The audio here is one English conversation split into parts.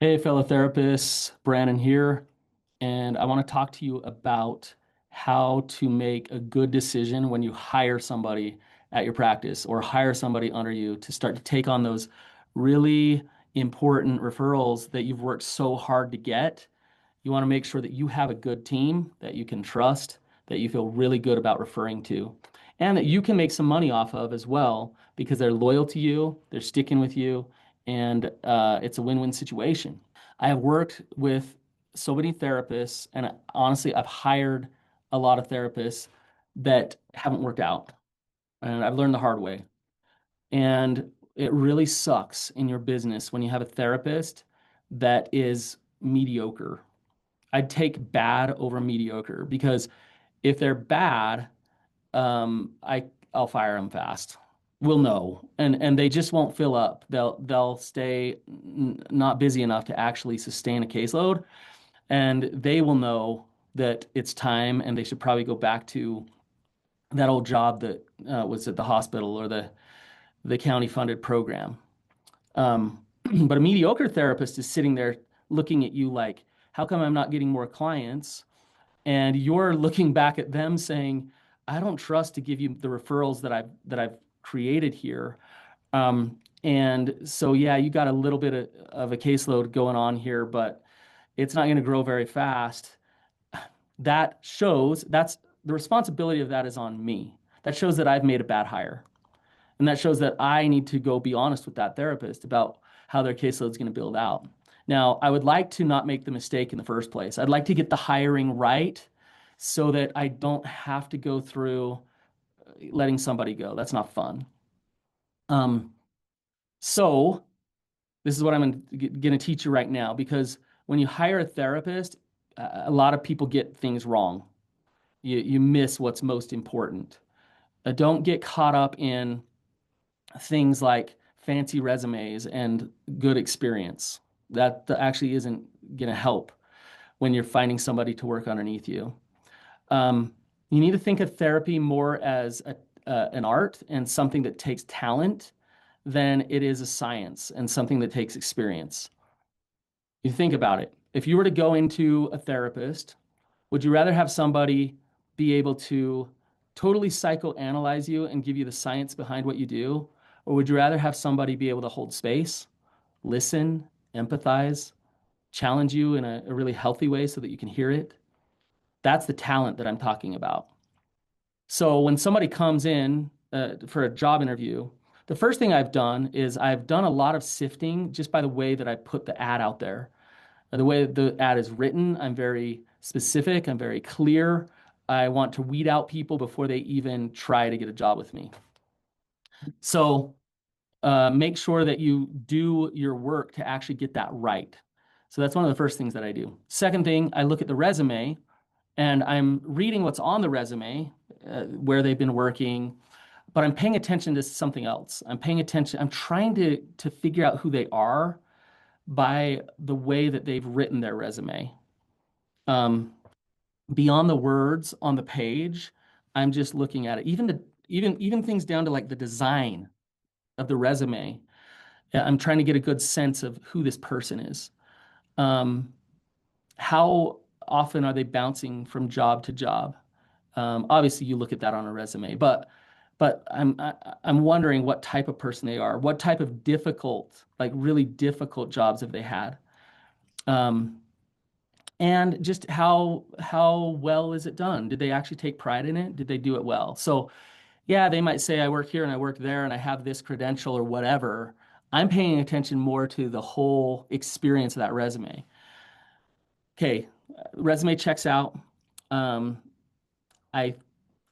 Hey, fellow therapists, Brannon here, and I want to talk to you about how to make a good decision when you hire somebody at your practice or hire somebody under you to start to take on those really important referrals that you've worked so hard to get. You want to make sure that you have a good team that you can trust, that you feel really good about referring to, and that you can make some money off of as well because they're loyal to you, they're sticking with you, and it's a win-win situation. I have worked with so many therapists, and honestly, I've hired a lot of therapists that haven't worked out, and I've learned the hard way. And it really sucks in your business when you have a therapist that is mediocre. I'd take bad over mediocre because if they're bad, I'll fire them fast. We'll know, and they just won't fill up. They'll stay not busy enough to actually sustain a caseload, and they will know that it's time, and they should probably go back to that old job that was at the hospital or the county funded program. But a mediocre therapist is sitting there looking at you like, how come I'm not getting more clients? And you're looking back at them saying, I don't trust to give you the referrals that I've created here. And so yeah, you got a little bit of a caseload going on here, but it's not going to grow very fast. That shows that's the responsibility of that is on me. That shows that I've made a bad hire. And that shows that I need to go be honest with that therapist about how their caseload is going to build out. Now, I would like to not make the mistake in the first place. I'd like to get the hiring right so that I don't have to go through letting somebody go. That's not fun. Um, so this is what I'm going to teach you right now because when you hire a therapist, a lot of people get things wrong. You miss what's most important. Don't get caught up in things like fancy resumes and good experience. That actually isn't going to help when you're finding somebody to work underneath you. You need to think of therapy more as an art and something that takes talent than it is a science and something that takes experience. You think about it. If you were to go into a therapist, would you rather have somebody be able to totally psychoanalyze you and give you the science behind what you do? Or would you rather have somebody be able to hold space, listen, empathize, challenge you in a really healthy way so that you can hear it? That's the talent that I'm talking about. So when somebody comes in for a job interview, the first thing I've done is I've done a lot of sifting just by the way that I put the ad out there. The way the ad is written, I'm very specific, I'm very clear. I want to weed out people before they even try to get a job with me. So make sure that you do your work to actually get that right. So that's one of the first things that I do. Second thing, I look at the resume and I'm reading what's on the resume, where they've been working, but I'm paying attention to something else. I'm paying attention, I'm trying to figure out who they are by the way that they've written their resume. Um, Beyond the words on the page, I'm just looking at it. Even things down to like the design of the resume. I'm trying to get a good sense of who this person is. Um, how often are they bouncing from job to job? Obviously, you look at that on a resume, but I'm wondering what type of person they are. What type of difficult, like really difficult jobs have they had? Um, and just how well is it done? Did they actually take pride in it? Did they do it well? So yeah, they might say I work here and I work there and I have this credential or whatever. I'm paying attention more to the whole experience of that resume. Okay, resume checks out. Um, I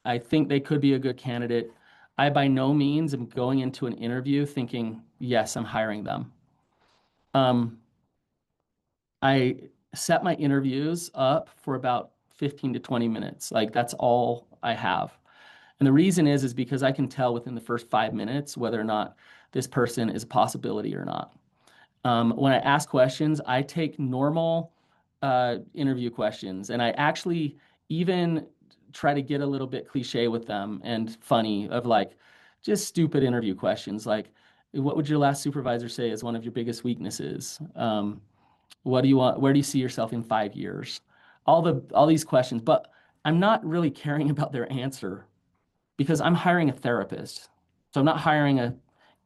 I think they could be a good candidate. I by no means am going into an interview thinking, yes, I'm hiring them. Um, I set my interviews up for about 15 to 20 minutes. Like that's all I have. And the reason is because I can tell within the first 5 minutes whether or not this person is a possibility or not. When I ask questions, I take normal interview questions and I actually even try to get a little bit cliche with them and funny of like just stupid interview questions like, what would your last supervisor say is one of your biggest weaknesses? What do you want? Where do you see yourself in 5 years? All these questions, but I'm not really caring about their answer because I'm hiring a therapist. So I'm not hiring a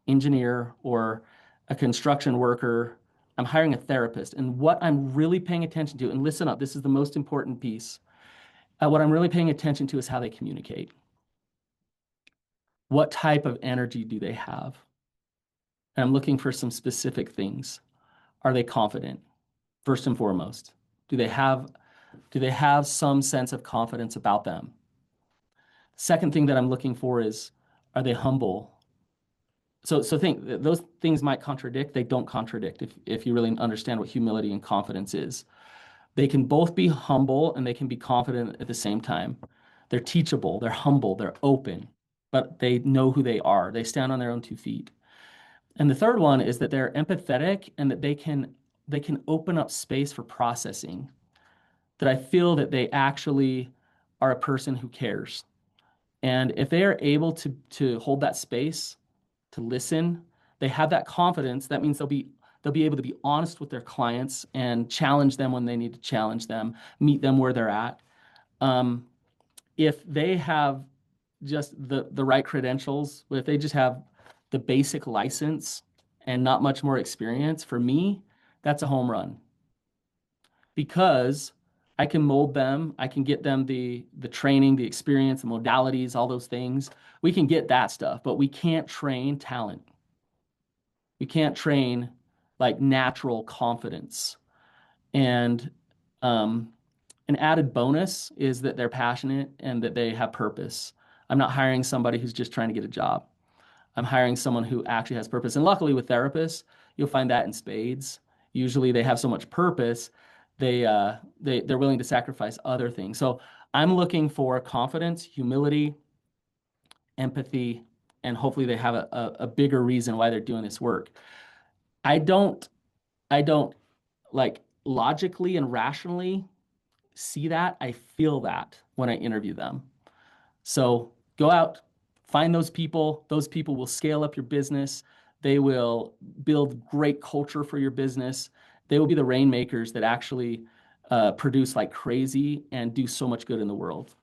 engineer or a construction worker. I'm hiring a therapist. And what I'm really paying attention to, and listen up, this is the most important piece. What I'm really paying attention to is how they communicate. What type of energy do they have? And I'm looking for some specific things. Are they confident? First and foremost, do they have some sense of confidence about them? Second thing that I'm looking for is, are they humble? So think those things might contradict. They don't contradict if you really understand what humility and confidence is. They can both be humble and they can be confident at the same time. They're teachable, they're humble, they're open, but they know who they are. They stand on their own 2 feet. And the third one is that they're empathetic and that they can open up space for processing. That I feel that they actually are a person who cares. And if they are able to hold that space, to listen, they have that confidence. That means they'll be able to be honest with their clients and challenge them when they need to challenge them, meet them where they're at. Um, if they have just the right credentials, if they just have the basic license and not much more experience, for me, that's a home run because I can mold them. I can get them the training, the experience, the modalities, all those things. We can get that stuff, but we can't train talent. We can't train like natural confidence. And um, an added bonus is that they're passionate and that they have purpose. I'm not hiring somebody who's just trying to get a job. I'm hiring someone who actually has purpose. And luckily with therapists, you'll find that in spades. Usually they have so much purpose, they're willing to sacrifice other things. So I'm looking for confidence, humility, empathy, and hopefully they have a bigger reason why they're doing this work. I don't I don't like logically and rationally see that. I feel that when I interview them. So go out, find those people. Those people will scale up your business. They will build great culture for your business. They will be the rainmakers that actually produce like crazy and do so much good in the world.